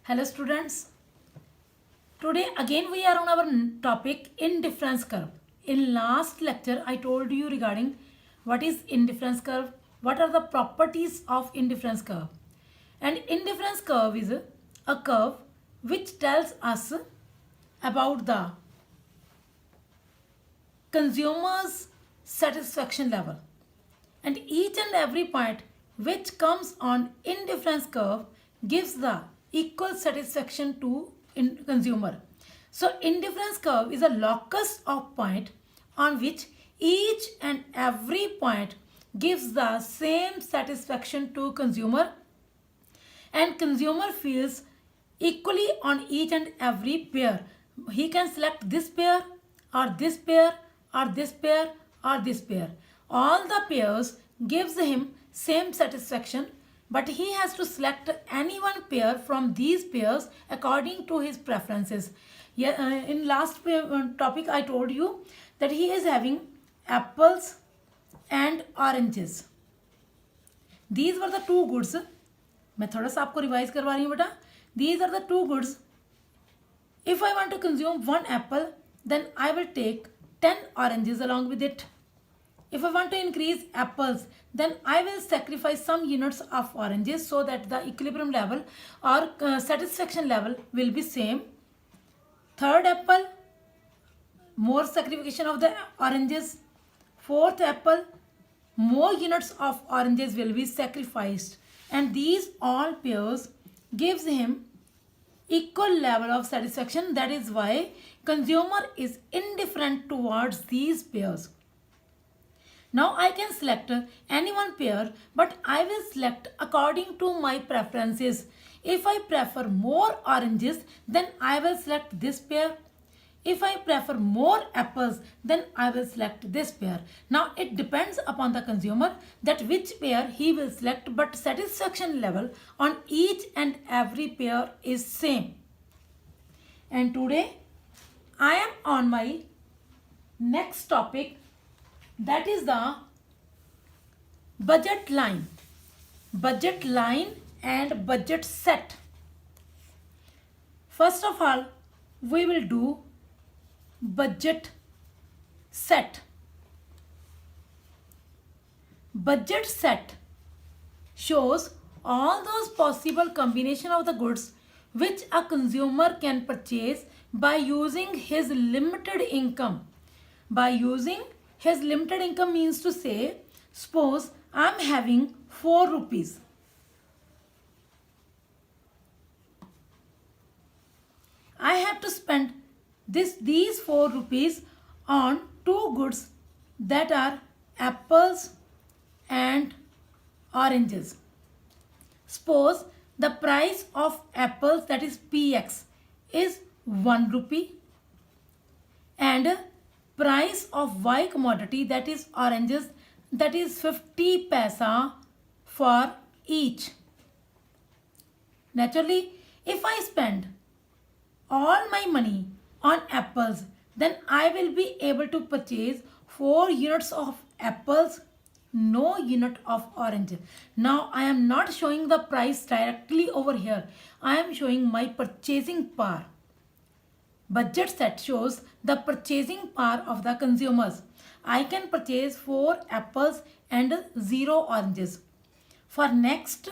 Hello students. Today again we are on our topic indifference curve. In last lecture I told you regarding what is indifference curve, what are the properties of indifference curve. And indifference curve is a curve which tells us about the consumer's satisfaction level. And each and every point which comes on indifference curve gives the equal satisfaction to consumer. So indifference curve is a locus of point on which each and every point gives the same satisfaction to consumer, and consumer feels equally on each and every pair. He can select this pair or this pair or this pair or this pair. All the pairs gives him same satisfaction, but he has to select any one pair from these pairs according to his preferences. In last topic I told you that he is having apples and oranges. These were the two goods. मैं थोड़ा सा आपको revise करवा रही हूँ बेटा. These are the two goods. If I want to consume one apple, then I will take 10 oranges along with it. If I want to increase apples, then I will sacrifice some units of oranges so that the equilibrium level or satisfaction level will be same. Third apple, more sacrification of the oranges. Fourth apple, more units of oranges will be sacrificed. And these all pairs gives him equal level of satisfaction. That is why consumer is indifferent towards these pairs. Now I can select any one pair, but I will select according to my preferences. If I prefer more oranges, then I will select this pair. If I prefer more apples, then I will select this pair. Now it depends upon the consumer that which pair he will select, but satisfaction level on each and every pair is same. And today I am on my next topic, that is the budget line. Budget line and budget set. First of all, we will do budget set. Budget set shows all those possible combination of the goods which a consumer can purchase by using his limited income. By using his limited income means to say, suppose I am having 4 rupees. I have to spend these 4 rupees on two goods, that are apples and oranges. Suppose the price of apples, that is PX, is 1 rupee, and price of Y commodity, that is oranges, that is 50 paisa for each. Naturally, if I spend all my money on apples, then I will be able to purchase 4 units of apples, no unit of orange. Now I am not showing the price directly over here. I am showing my purchasing power. Budget set shows the purchasing power of the consumers. I can purchase 4 apples and 0 oranges. For next,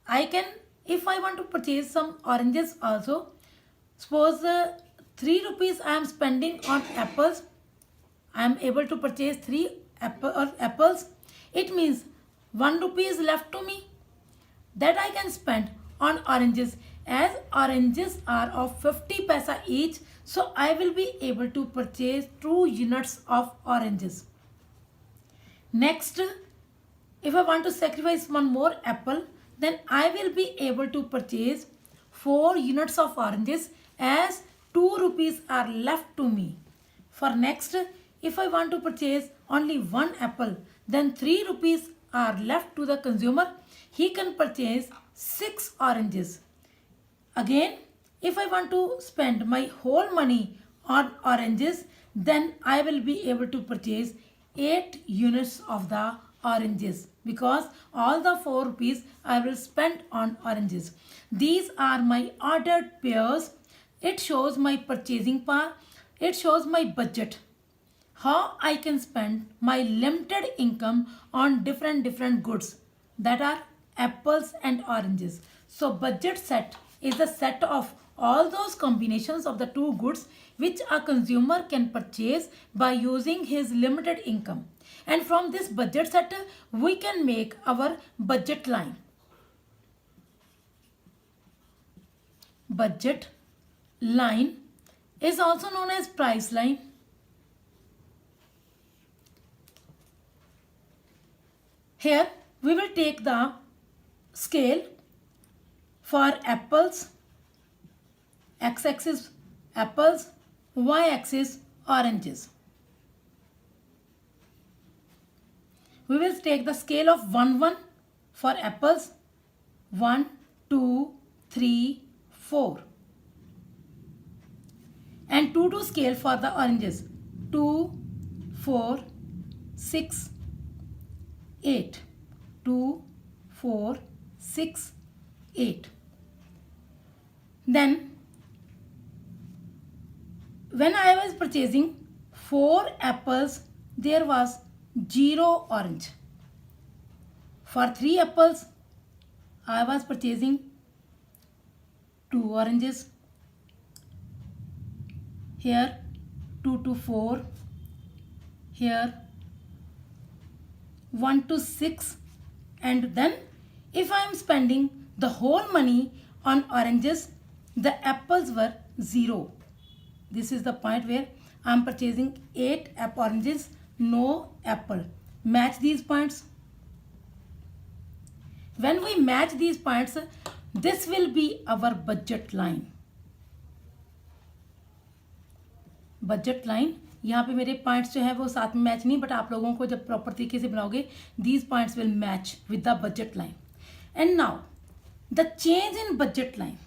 I can, if I want to purchase some oranges also, suppose 3 rupees I am spending on apples, I am able to purchase 3 apples. It means 1 rupee is left to me that I can spend on oranges. As oranges are of 50 paisa each, so I will be able to purchase 2 units of oranges. Next, if I want to sacrifice one more apple, then I will be able to purchase 4 units of oranges, as 2 rupees are left to me. For next, if I want to purchase only 1 apple, then 3 rupees are left to the consumer. He can purchase 6 oranges. Again, if I want to spend my whole money on oranges, then I will be able to purchase 8 units of the oranges. because all the 4 rupees I will spend on oranges. These are my ordered pairs. It shows my purchasing power. It shows my budget. How I can spend my limited income on different goods that are apples and oranges. So budget set is the set of all those combinations of the two goods which a consumer can purchase by using his limited income. And from this budget set, we can make our budget line. Budget line is also known as price line. Here we will take the scale for apples, x-axis apples, y-axis oranges. We will take the scale of 1, 1 for apples, 1, 2, 3, 4. And 2, 2 scale for the oranges, 2, 4, 6, 8. 2, 4, 6, 8. Then when I was purchasing 4 apples, there was 0 orange. For 3 apples, I was purchasing 2 oranges. Here 2 to 4. Here 1 to 6. And then if I am spending the whole money on oranges, the apples were 0. This is the point where I am purchasing 8 oranges, no apple. Match these points. When we match these points, this will be our budget line. Budget line, यहाँ पे मेरे points जो है वो साथ में match नहीं, but आप लोगों को जब प्रॉपर तरीके से बनाओगे, these points will match with the budget line. And now the change in budget line.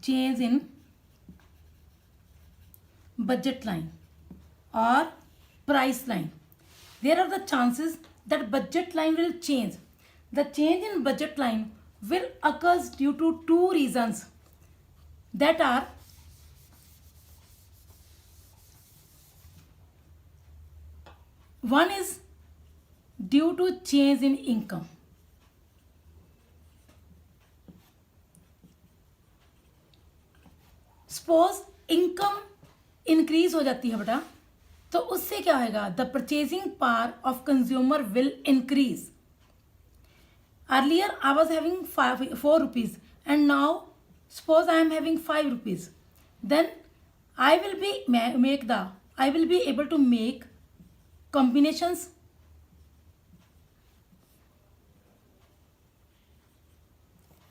Change in budget line or price line. There are the chances that budget line will change. The change in budget line will occur due to 2 reasons that are one is due to change in income. Suppose income increase हो जाती है बेटा, तो उससे क्या होगा? The purchasing power of consumer will increase. Earlier I was having 4 rupees and now suppose I am having 5 rupees. Then I will be able to make combinations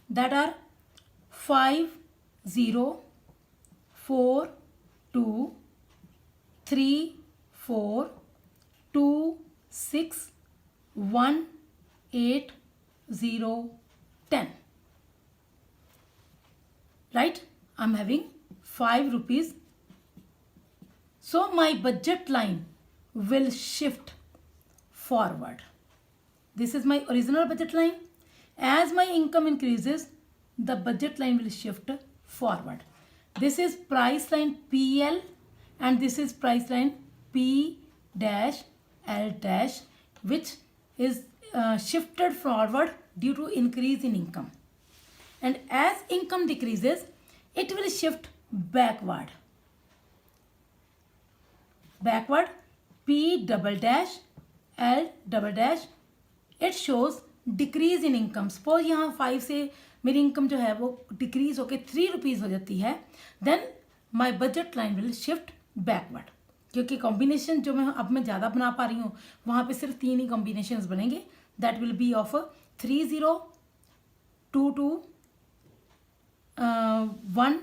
that are 5, 0, 4, 2, 3, 4, 2, 6, 1, 8, 0, 10. Right? I'm having 5 rupees. So my budget line will shift forward. This is my original budget line. As my income increases, the budget line will shift forward. This is price line PL and this is price line P dash L dash, which is shifted forward due to increase in income. And as income decreases, it will shift backward. Backward, P double dash L double dash, it shows decrease in income. Suppose यहाँ 5 से मेरी income जो है वो decrease होके 3 rupees हो जाती है, then my budget line will shift backward. क्योंकि combination जो मैं ज़्यादा बना पा रही हूँ, वहाँ पे सिर्फ 3 ही combinations बनेंगे. That will be of 3, 0, 2, 2, 1,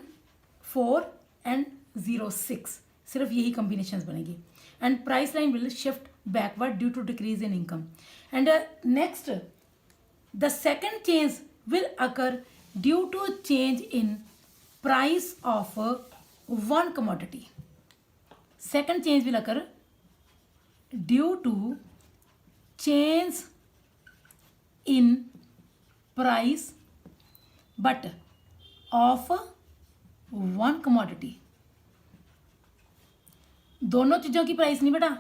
4 and 0, 6. सिर्फ यही combinations बनेगी. And price line will shift backward due to decrease in income. And next, the second change will occur due to change in price of one commodity. Second change will occur due to change in price but of one commodity. दोनों चीज़ों की price नहीं बेटा,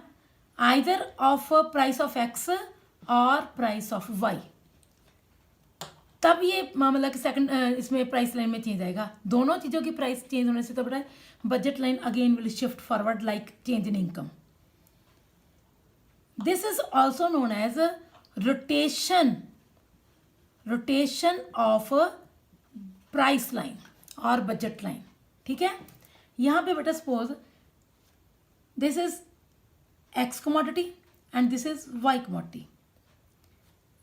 either of price of x और price of Y, तब ये मतलब कि सेकंड इसमें प्राइस लाइन में चेंज आएगा. दोनों चीज़ों की प्राइस चेंज होने से तो बेटा budget line again will shift forward like change in income. This is also known as rotation of price line और बजट लाइन. ठीक है, यहाँ पे बेटा suppose this is X commodity and this is y commodity.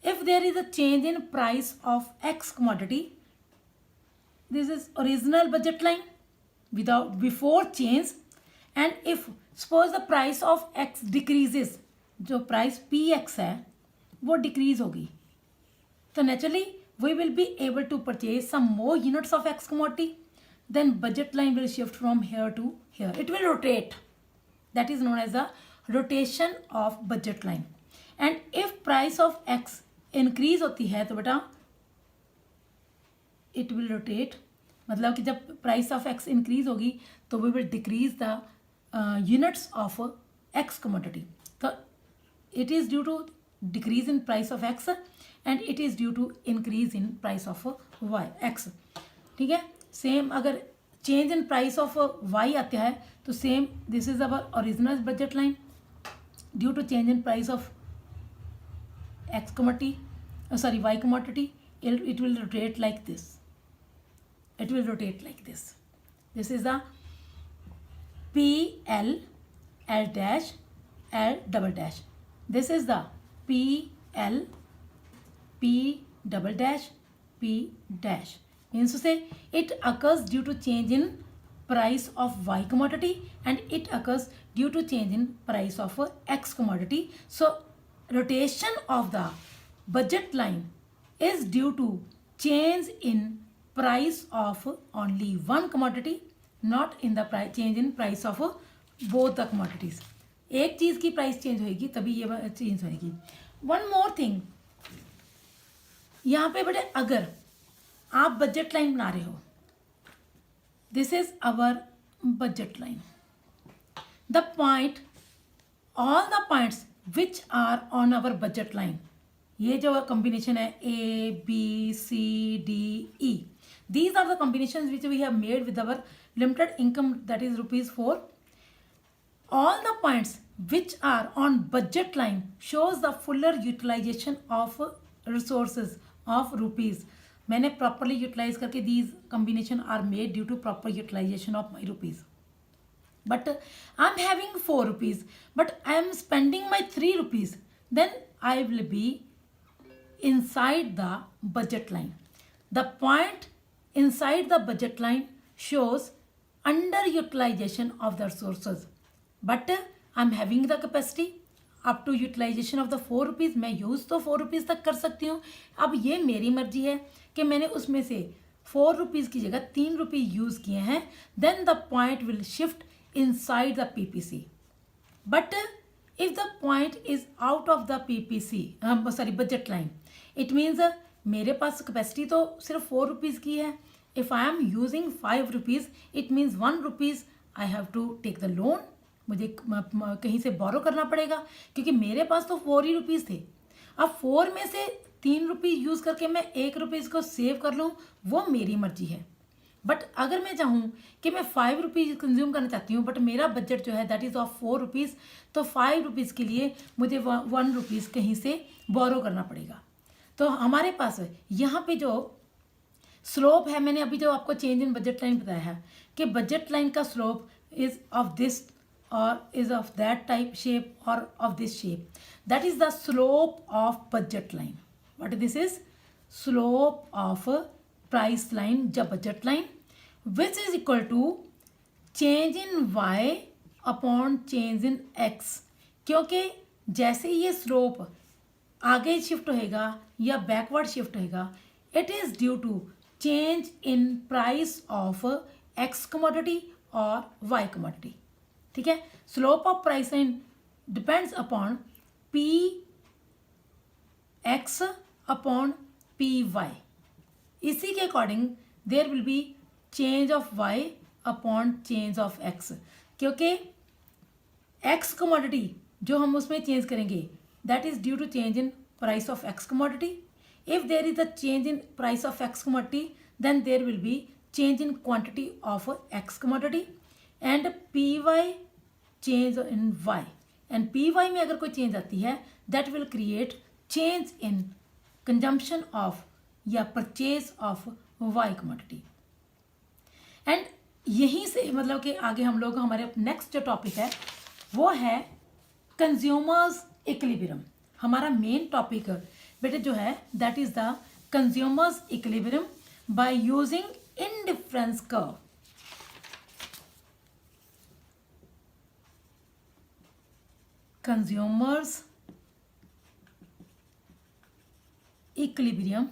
If there is a change in price of x commodity, this is original budget line without before change, and if suppose the price of x decreases, जो price px है वो decrease होगी, तो naturally we will be able to purchase some more units of x commodity, then budget line will shift from here to here, it will rotate. That is known as the rotation of budget line. And if price of x increase होती है तो बेटा it will rotate, मतलब कि जब price of x increase होगी तो we will decrease the units of x commodity. तो it is due to decrease in price of x and it is due to increase in price of y x. ठीक है, same अगर change in price of Y आता है तो same this is our original budget line, due to change in price of X commodity y commodity, it will rotate like this. It will rotate like this. This is the P L L dash L double dash. This is the P L P double dash P dash. Means to say it occurs due to change in price of y commodity and it occurs due to change in price of x commodity. So rotation of the budget line is due to change in price of only one commodity, not in the change in price of both the commodities. एक चीज़ की price change होगी तभी ये change होगी. One more thing, यहाँ पे बेटे अगर आप बजट लाइन बना रहे हो, this is our budget line, the point all the points which are on our budget line, ये जो कॉम्बिनेशन है A B C D E, these are the combination which we have made with our limited income that is ₹4. All the points which are on budget line shows the fuller utilization of resources of rupees. मैंने properly utilize करके these combination are made due to proper utilization of my rupees. But I'm having ₹4, but I am spending my ₹3. Then I will be inside the budget line. The point inside the budget line shows underutilization of the resources. But I'm having the capacity up to utilization of the ₹4. मैं use तो ₹4 तक कर सकती हूँ. अब ये मेरी मर्जी है कि मैंने उसमें से ₹4 की जगह ₹3 यूज़ किए हैं. Then the point will shift inside the PPC. But if the point is out of the PPC budget line, it means मेरे पास कैपेसिटी तो सिर्फ ₹4 की है. If I am using ₹5, it means ₹1 I have to take the loan. मुझे कहीं से बोरो करना पड़ेगा क्योंकि मेरे पास तो ₹4 ही थे. अब 4 में से ₹3 यूज़ करके मैं ₹1 को सेव कर लूँ, वो मेरी मर्जी है. बट अगर मैं चाहूँ कि मैं ₹5 कंज्यूम करना चाहती हूँ, बट मेरा बजट जो है दैट इज़ ऑफ ₹4, तो ₹5 के लिए मुझे ₹1 कहीं से बोरो करना पड़ेगा. तो हमारे पास यहाँ पे जो स्लोप है, मैंने अभी जो आपको चेंज इन बजट लाइन बताया है कि बजट लाइन का slope is of this or is of that type shape or of this shape. That is the slope of budget line. What this is? Slope of price line या budget line, which is equal to change in y upon change in x. क्योंकि जैसे ये slope आगे shift होएगा या backward shift होएगा, it is due to change in price of x commodity और y commodity. ठीक है, slope of price line depends upon P x upon P Y, इसी के according there will be change of y upon change of x, क्योंकि x commodity जो हम उसमें change करेंगे that is due to change in price of x commodity. If there is a change in price of x commodity then there will be change in quantity of x commodity and P Y change in y, and P Y में अगर कोई change आती है that will create change in consumption of या purchase of y commodity. And यहीं से मतलब कि आगे हम लोग हमारे नेक्स्ट जो टॉपिक है वो है कंज्यूमर्स इक्विलिब्रियम. हमारा मेन टॉपिक बेटे जो है that is the consumers equilibrium by using indifference curve. Consumers equilibrium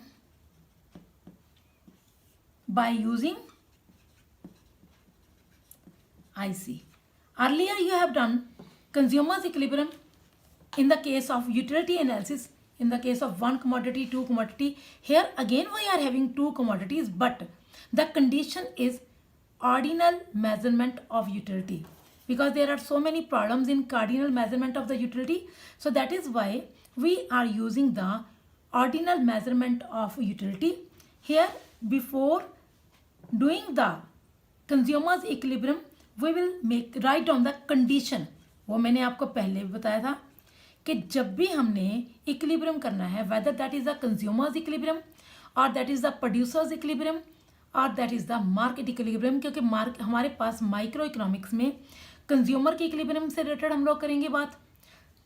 by using IC. Earlier you have done consumers equilibrium in the case of utility analysis, in the case of one commodity, two commodity. Here again we are having two commodities, but the condition is ordinal measurement of utility, because there are so many problems in cardinal measurement of the utility. So that is why we are using the ordinal measurement of utility. Here before doing the consumers equilibrium we will write down the condition. वो मैंने आपको पहले भी बताया था कि जब भी हमने इक्विलिब्रियम करना है whether that is the consumers equilibrium or that is the producers equilibrium or that is the market equilibrium, क्योंकि हमारे पास माइक्रो इकोनॉमिक्स में कंज्यूमर के इक्विलिब्रियम से रिलेटेड हम लोग करेंगे बात,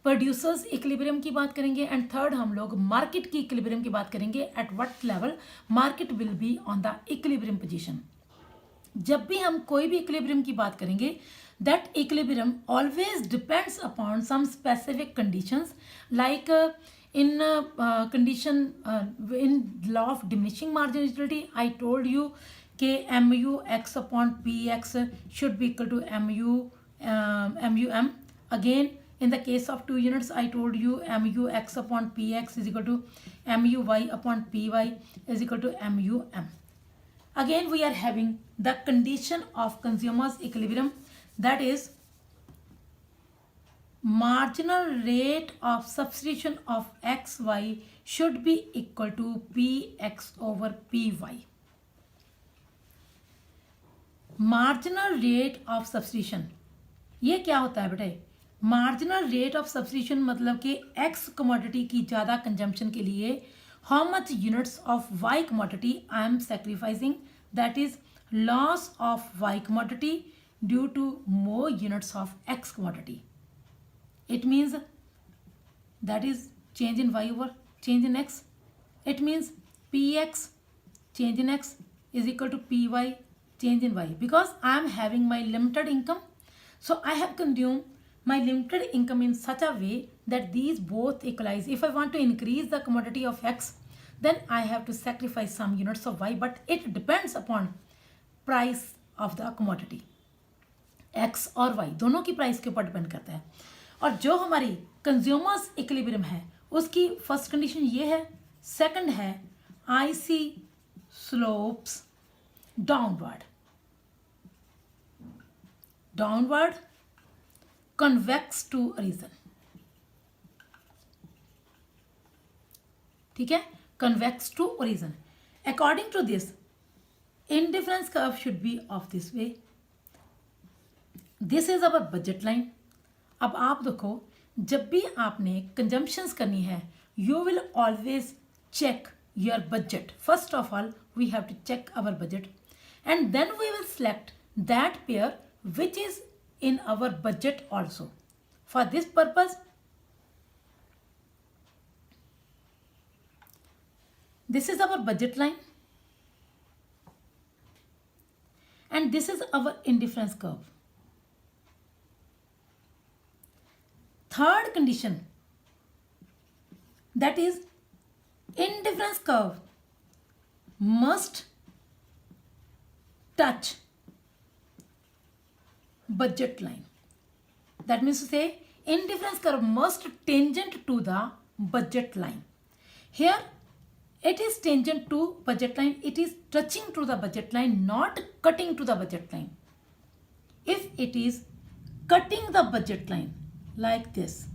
प्रोड्यूसर्स इक्विलिब्रियम की बात करेंगे एंड थर्ड हम लोग मार्केट की इक्विलिब्रियम की बात करेंगे. At what level market will be on the equilibrium position. जब भी हम कोई भी इक्विलिब्रियम की बात करेंगे that equilibrium always depends upon some specific conditions like in condition in law of diminishing marginal utility I told you कि mu x upon px should be equal to mum. Again in the case of 2 units I told you mu x upon px is equal to mu y upon py is equal to mum. Again we are having the condition of consumers equilibrium, that is marginal rate of substitution of xy should be equal to px over py. Marginal rate of substitution ये क्या होता है बेटे? Marginal rate of substitution मतलब कि x commodity की ज़्यादा consumption के लिए how much units of Y commodity I am sacrificing, that is loss of Y commodity due to more units of X commodity. It means that is change in y over change in x. It means px change in x is equal to py change in y, because I am having my limited income. So I have consumed my limited income in such a way that these both equalize. If I want to increase the commodity of x, then I have to sacrifice some units of y, but it depends upon price of the commodity. x और y दोनों की price के ऊपर depend करता है. और जो हमारी कंज्यूमर्स इक्विलिब्रियम है उसकी फर्स्ट कंडीशन ये है, सेकंड है IC slopes downward convex to origin. ठीक है, convex to origin. According to this indifference curve should be of this way. This is our budget line. अब आप देखो जब भी आपने कंजम्पशंस करनी है you will always check your budget. First of all we have to check our budget and then we will select that pair which is in our budget also. For this purpose this is our budget line and this is our indifference curve. Third condition, that is indifference curve must touch budget line. That means to say indifference curve must tangent to the budget line. here it is tangent to budget line, it is touching to the budget line, not cutting to the budget line. If it is cutting the budget line like this,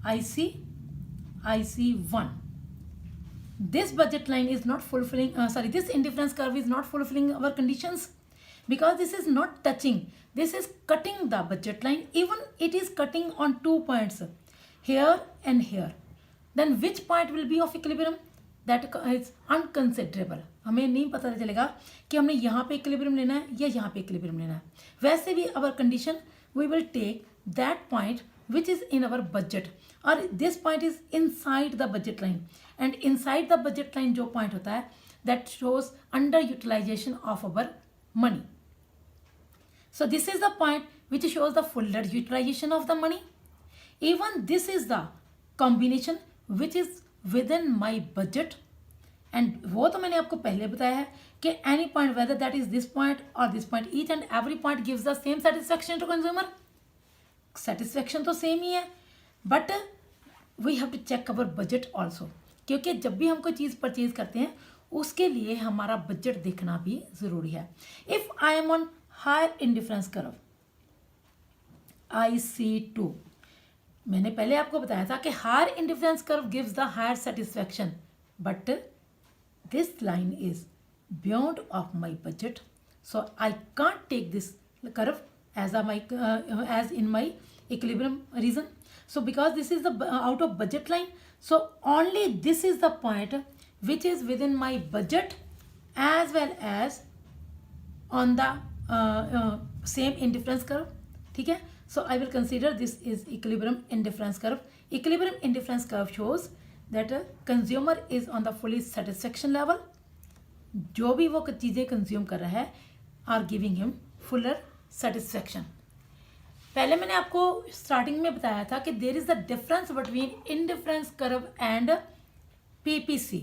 IC1, this budget line is not fulfilling, this indifference curve is not fulfilling our conditions, because this is not touching, this is cutting the budget line. Even it is cutting on 2 points, here and here, then which point will be of equilibrium? That is unconsiderable. हमें नहीं पता चलेगा कि हमने यहाँ पे equilibrium लेना है या यहाँ पे इक्विलिब्रियम लेना है. वैसे भी our condition we will take that point which is in our budget, और this point is inside the budget line, and inside the budget line जो point होता है that shows underutilization of our money. So this is the point which shows the full utilization of the money. Even this is the combination which is within my budget, and वो तो मैंने आपको पहले बताया है कि any point whether that is this point or this point, each and every point gives the same satisfaction to consumer. Satisfaction तो same ही है, but we have to check our budget also, क्योंकि जब भी हम कोई चीज़ परचेज करते हैं उसके लिए हमारा बजट देखना भी ज़रूरी है. If I am on higher indifference curve IC2, मैंने पहले आपको बताया था कि higher indifference curve gives the higher satisfaction, but this line is beyond of my budget, so I can't take this curve as in my equilibrium reason. So because this is the out of budget line, so only this is the point which is within my budget as well as on the same indifference curve. ठीक है, so I will consider this is equilibrium indifference curve. Equilibrium indifference curve shows that a consumer is on the fully satisfaction level. जो भी वो चीज़ें consume कर रहा है are giving him fuller satisfaction. पहले मैंने आपको स्टार्टिंग में बताया था कि there is the difference between indifference curve and PPC.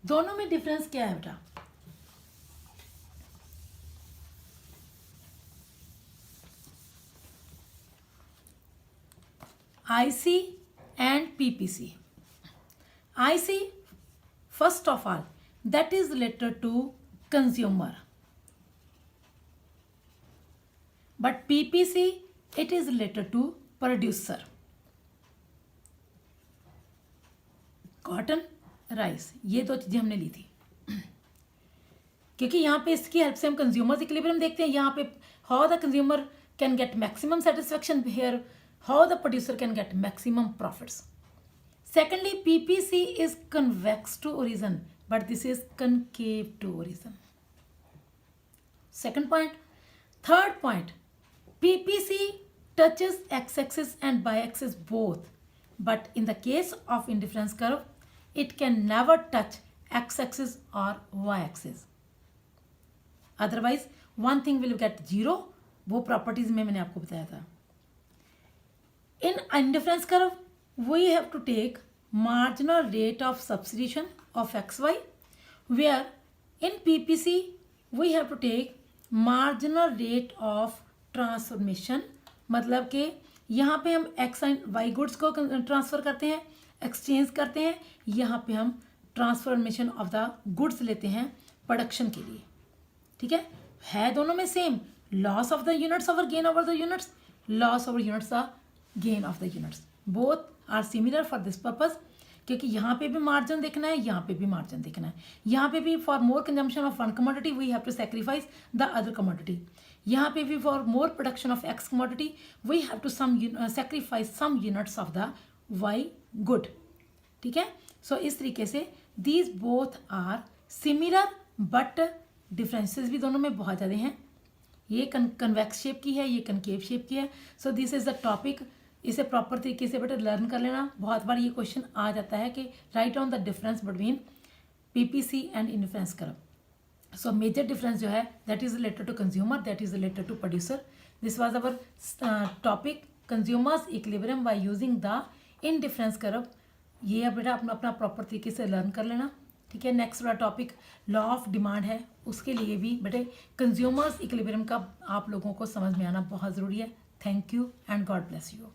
दोनों में डिफरेंस क्या है बेटा? IC and PPC. IC, first of all, that is related to consumer, but PPC, it is related to producer. Cotton, rice, ये दो चीज़ें हमने ली थी, क्योंकि यहाँ पे इसकी हेल्प से हम कंज्यूमर्स इक्विलिब्रियम देखते हैं. यहाँ पे how the consumer can get maximum satisfaction, here how the producer can get maximum profits. Secondly, PPC is convex to origin, but this is concave to origin. Second point. Third point, PPC touches x-axis and y-axis both, but in the case of indifference curve, it can never touch x-axis or y-axis. Otherwise, one thing will get zero. वो properties में मैंने आपको बताया था. In indifference curve, we have to take marginal rate of substitution of xy, where in PPC we have to take marginal rate of transformation. मतलब कि यहाँ पे हम x एंड y गुड्स को ट्रांसफ़र करते हैं, एक्सचेंज करते हैं, यहाँ पे हम ट्रांसफॉर्मेशन ऑफ द गुड्स लेते हैं प्रोडक्शन के लिए. ठीक है दोनों में same. Loss of the units over gain over the units, loss over units or gain of the units, both are similar for this purpose, क्योंकि यहाँ पे भी मार्जिन देखना है, यहाँ पे भी मार्जिन देखना है. यहाँ पे भी for more consumption of one commodity we have to sacrifice the other commodity. यहाँ पे भी for more production of X commodity we have to sacrifice some units of the Y good. ठीक है, सो इस तरीके से these both are similar, but differences भी दोनों में बहुत ज़्यादा हैं. ये कन्वेक्स शेप की है, ये कनकेव शेप की है. So this is the topic. इसे प्रॉपर तरीके से बेटा लर्न कर लेना. बहुत बार ये क्वेश्चन आ जाता है कि right on the difference between PPC and indifference curve. So major difference जो है that is related to consumer, that is related to producer. This was our topic consumer's equilibrium by using the indifference curve. ये बेटा अपना अपना proper तरीके से learn कर लेना. ठीक है, नेक्स्ट वाला टॉपिक लॉ ऑफ डिमांड है, उसके लिए भी बेटे कंज्यूमर्स इक्विलिब्रियम का आप लोगों को समझ में आना बहुत ज़रूरी है. Thank you and God bless you.